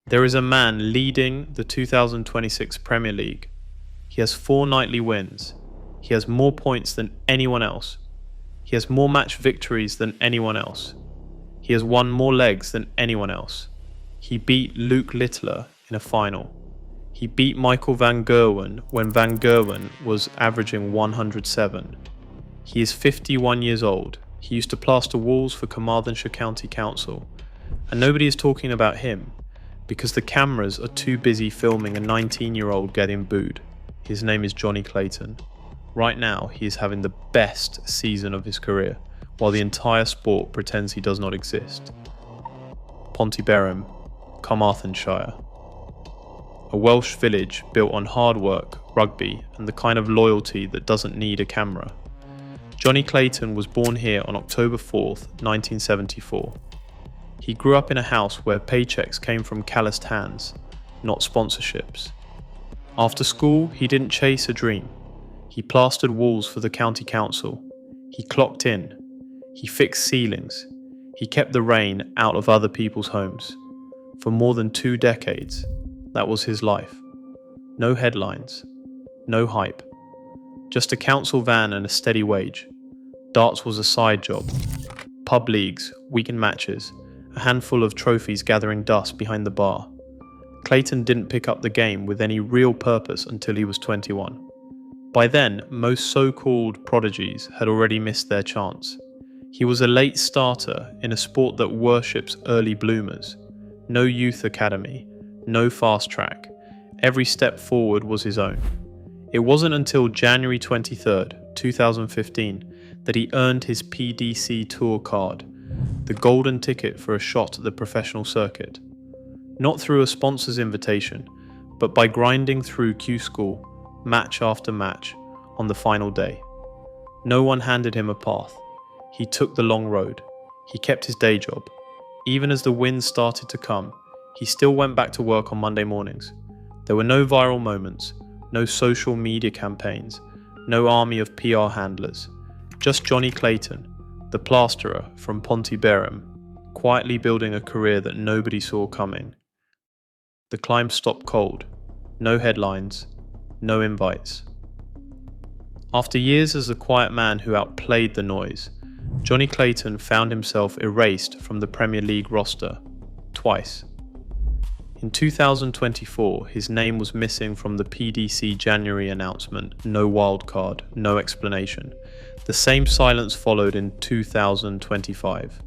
There is a man leading the 2026 Premier League. He has 4 nightly wins. He has more points than anyone else. He has more match victories than anyone else. He has won more legs than anyone else. He beat Luke Littler in a final. He beat Michael van Gerwen when Van Gerwen was averaging 107. He is 51 years old. He used to plaster walls for Carmarthenshire County Council. And nobody is talking about him because the cameras are too busy filming a 19-year-old getting booed. His name is Jonny Clayton. Right now, he is having the best season of his career, while the entire sport pretends he does not exist. Pontyberem, Carmarthenshire. A Welsh village built on hard work, rugby, and the kind of loyalty that doesn't need a camera. Jonny Clayton was born here on October 4th, 1974. He grew up in a house where paychecks came from calloused hands, not sponsorships. After school, he didn't chase a dream. He plastered walls for the county council. He clocked in. He fixed ceilings. He kept the rain out of other people's homes. For more than 2 decades, that was his life. No headlines, no hype. Just a council van and a steady wage. Darts was a side job. Pub leagues, weekend matches, a handful of trophies gathering dust behind the bar. Clayton didn't pick up the game with any real purpose until he was 21. By then, most so-called prodigies had already missed their chance. He was a late starter in a sport that worships early bloomers. No youth academy, no fast track. Every step forward was his own. It wasn't until January 23rd, 2015, that he earned his PDC Tour card, the golden ticket for a shot at the professional circuit. Not through a sponsor's invitation, but by grinding through Q School, match after match, on the final day. No one handed him a path. He took the long road. He kept his day job. Even as the wins started to come, he still went back to work on Monday mornings. There were no viral moments, no social media campaigns, no army of PR handlers. Just Jonny Clayton, the plasterer from Pontyberem, quietly building a career that nobody saw coming. The climb stopped cold. No headlines, no invites. After years as the quiet man who outplayed the noise, Jonny Clayton found himself erased from the Premier League roster, twice. In 2024, his name was missing from the PDC January announcement, no wildcard, no explanation. The same silence followed in 2025.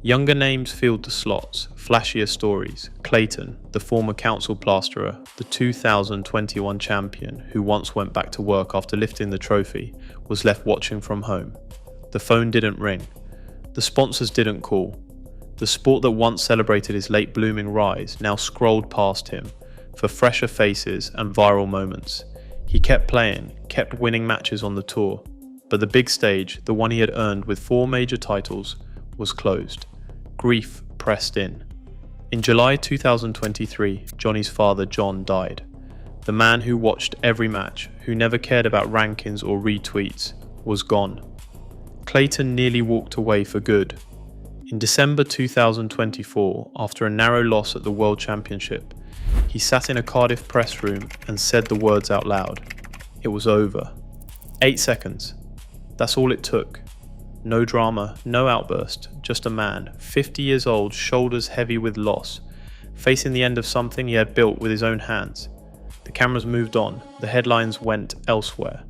Younger names filled the slots, flashier stories. Clayton, the former council plasterer, the 2021 champion who once went back to work after lifting the trophy, was left watching from home. The phone didn't ring. The sponsors didn't call. The sport that once celebrated his late blooming rise now scrolled past him for fresher faces and viral moments. He kept playing, kept winning matches on the tour, but the big stage, the one he had earned with 4 major titles, was closed. Grief pressed in. In July 2023, Jonny's father John died. The man who watched every match, who never cared about rankings or retweets, was gone. Clayton nearly walked away for good. In December 2024, after a narrow loss at the World Championship, he sat in a Cardiff press room and said the words out loud. It was over. 8 seconds. That's all it took. No drama, no outburst, just a man, 50 years old, shoulders heavy with loss, facing the end of something he had built with his own hands. The cameras moved on, the headlines went elsewhere.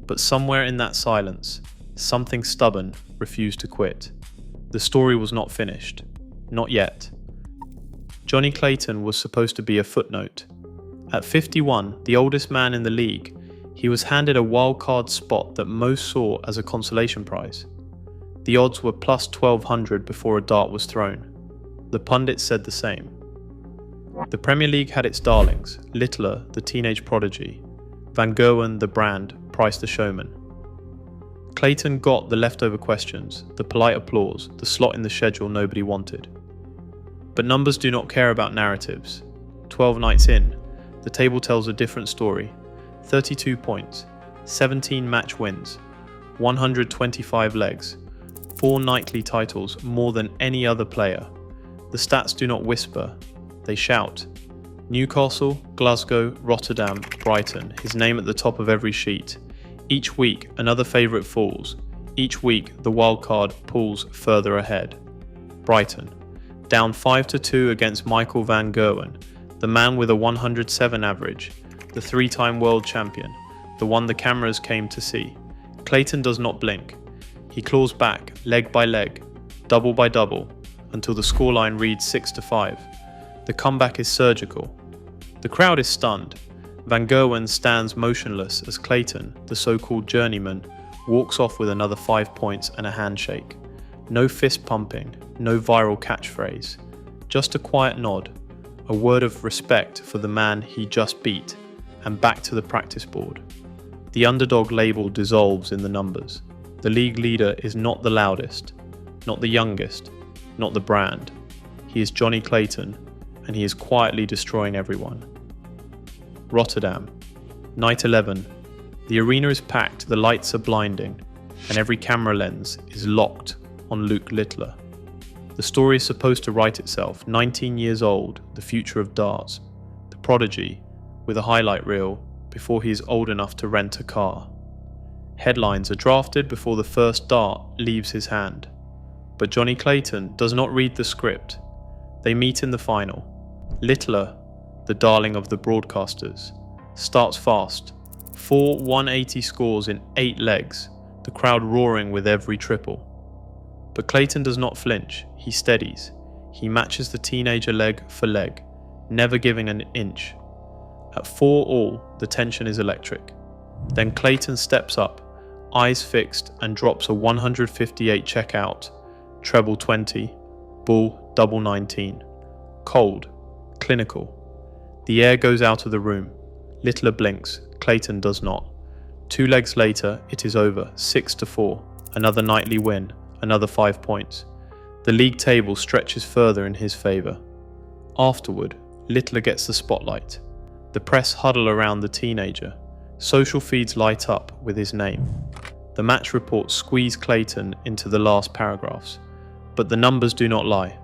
But somewhere in that silence, something stubborn refused to quit. The story was not finished. Not yet. Jonny Clayton was supposed to be a footnote. At 51, the oldest man in the league, he was handed a wildcard spot that most saw as a consolation prize. The odds were plus 1200 before a dart was thrown. The pundits said the same. The Premier League had its darlings, Littler, the teenage prodigy, Van Gerwen, the brand, Price the showman. Clayton got the leftover questions, the polite applause, the slot in the schedule nobody wanted. But numbers do not care about narratives. 12 nights in, the table tells a different story. 32 points, 17 match wins, 125 legs, 4 nightly titles, more than any other player. The stats do not whisper, They shout. Newcastle, Glasgow, Rotterdam, Brighton, his name at the top of every sheet. Each week, another favourite falls. Each week, the wildcard pulls further ahead. Brighton, down 5-2 against Michael van Gerwen, the man with a 107 average, the three-time world champion, the one the cameras came to see. Clayton does not blink. He claws back, leg by leg, double by double, until the scoreline reads 6-5. The comeback is surgical. The crowd is stunned. Van Gerwen stands motionless as Clayton, the so-called journeyman, walks off with another 5 points and a handshake. No fist pumping, no viral catchphrase. Just a quiet nod, a word of respect for the man he just beat, and back to the practice board. The underdog label dissolves in the numbers. The league leader is not the loudest, not the youngest, not the brand. He is Jonny Clayton, and he is quietly destroying everyone. Rotterdam, night 11. The arena is packed, the lights are blinding, and every camera lens is locked on Luke Littler. The story is supposed to write itself. 19 years old, the future of darts, the prodigy, with a highlight reel before he is old enough to rent a car. Headlines are drafted before the first dart leaves his hand. But Jonny Clayton does not read the script. They meet in the final. Littler, the darling of the broadcasters, starts fast. 4 180 scores in 8 legs, the crowd roaring with every triple. But Clayton does not flinch, he steadies. He matches the teenager leg for leg, never giving an inch. At 4-all, the tension is electric. Then Clayton steps up, eyes fixed, and drops a 158 checkout, treble 20, bull double 19. Cold, clinical. The air goes out of the room. Littler blinks, Clayton does not. 2 legs later, it is over, 6-4. Another nightly win, another 5 points. The league table stretches further in his favour. Afterward, Littler gets the spotlight. The press huddle around the teenager. Social feeds light up with his name. The match reports squeeze Clayton into the last paragraphs. But the numbers do not lie.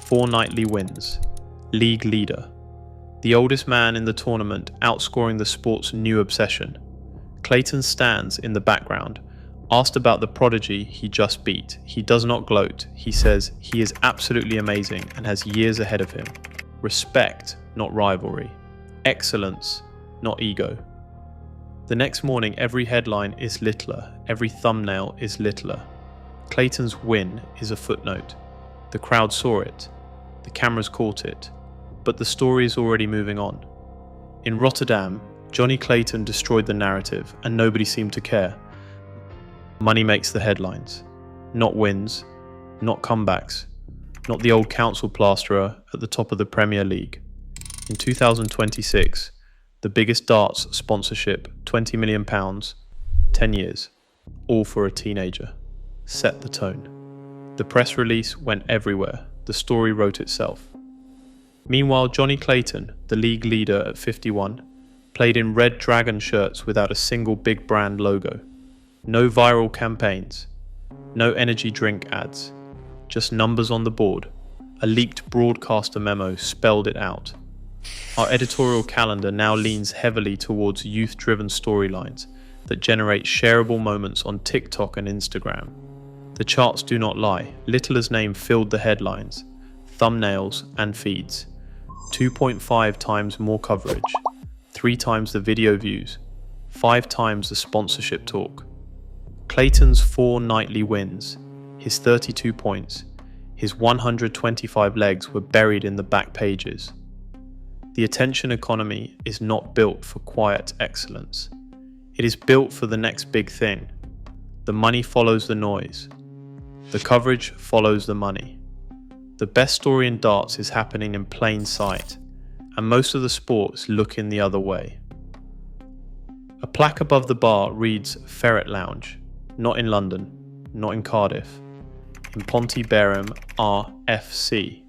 4 nightly wins. League leader. The oldest man in the tournament outscoring the sport's new obsession. Clayton stands in the background. Asked about the prodigy he just beat, he does not gloat. He says he is absolutely amazing and has years ahead of him. Respect, not rivalry. Excellence, not ego. The next morning, every headline is Littler, every thumbnail is Littler. Clayton's win is a footnote. The crowd saw it. The cameras caught it. But the story is already moving on. In Rotterdam, Jonny Clayton destroyed the narrative and nobody seemed to care. Money makes the headlines. Not wins, not comebacks, not the old council plasterer at the top of the Premier League. In 2026, the biggest darts sponsorship, £20 million, 10 years, all for a teenager, set the tone. The press release went everywhere. The story wrote itself. Meanwhile, Jonny Clayton, the league leader at 51, played in red dragon shirts without a single big brand logo. No viral campaigns, no energy drink ads, just numbers on the board. A leaked broadcaster memo spelled it out. Our editorial calendar now leans heavily towards youth-driven storylines that generate shareable moments on TikTok and Instagram. The charts do not lie. Littler's name filled the headlines, thumbnails and feeds. 2.5 times more coverage, 3 times the video views, 5 times the sponsorship talk. Clayton's 4 nightly wins, his 32 points, his 125 legs were buried in the back pages. The attention economy is not built for quiet excellence. It is built for the next big thing. The money follows the noise. The coverage follows the money. The best story in darts is happening in plain sight, and most of the sports look in the other way. A plaque above the bar reads Ferret Lounge, not in London, not in Cardiff, in Pontyberem RFC,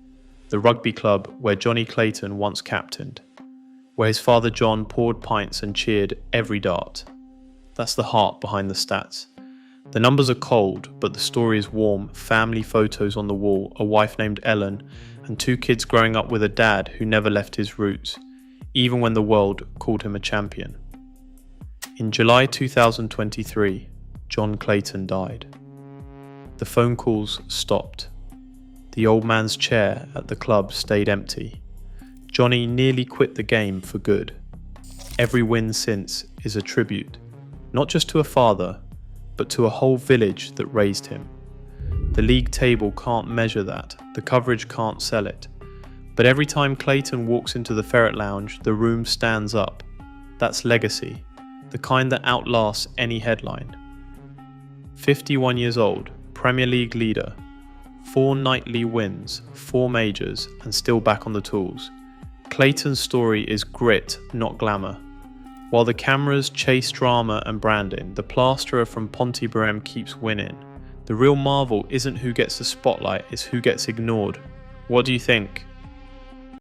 the rugby club where Jonny Clayton once captained, where his father John poured pints and cheered every dart. That's the heart behind the stats. The numbers are cold, but the story is warm. Family photos on the wall, a wife named Ellen, and 2 kids growing up with a dad who never left his roots, even when the world called him a champion. In July 2023, Jonny Clayton died. The phone calls stopped. The old man's chair at the club stayed empty. Jonny nearly quit the game for good. Every win since is a tribute, not just to a father, but to a whole village that raised him. The league table can't measure that, the coverage can't sell it. But every time Clayton walks into the Ferret lounge, the room stands up. That's legacy, the kind that outlasts any headline. 51 years old, Premier League leader, 4 nightly wins, 4 majors, and still back on the tools. Clayton's story is grit, not glamour. While the cameras chase drama and branding, the plasterer from Pontyberem keeps winning. The real marvel isn't who gets the spotlight, it's who gets ignored. What do you think?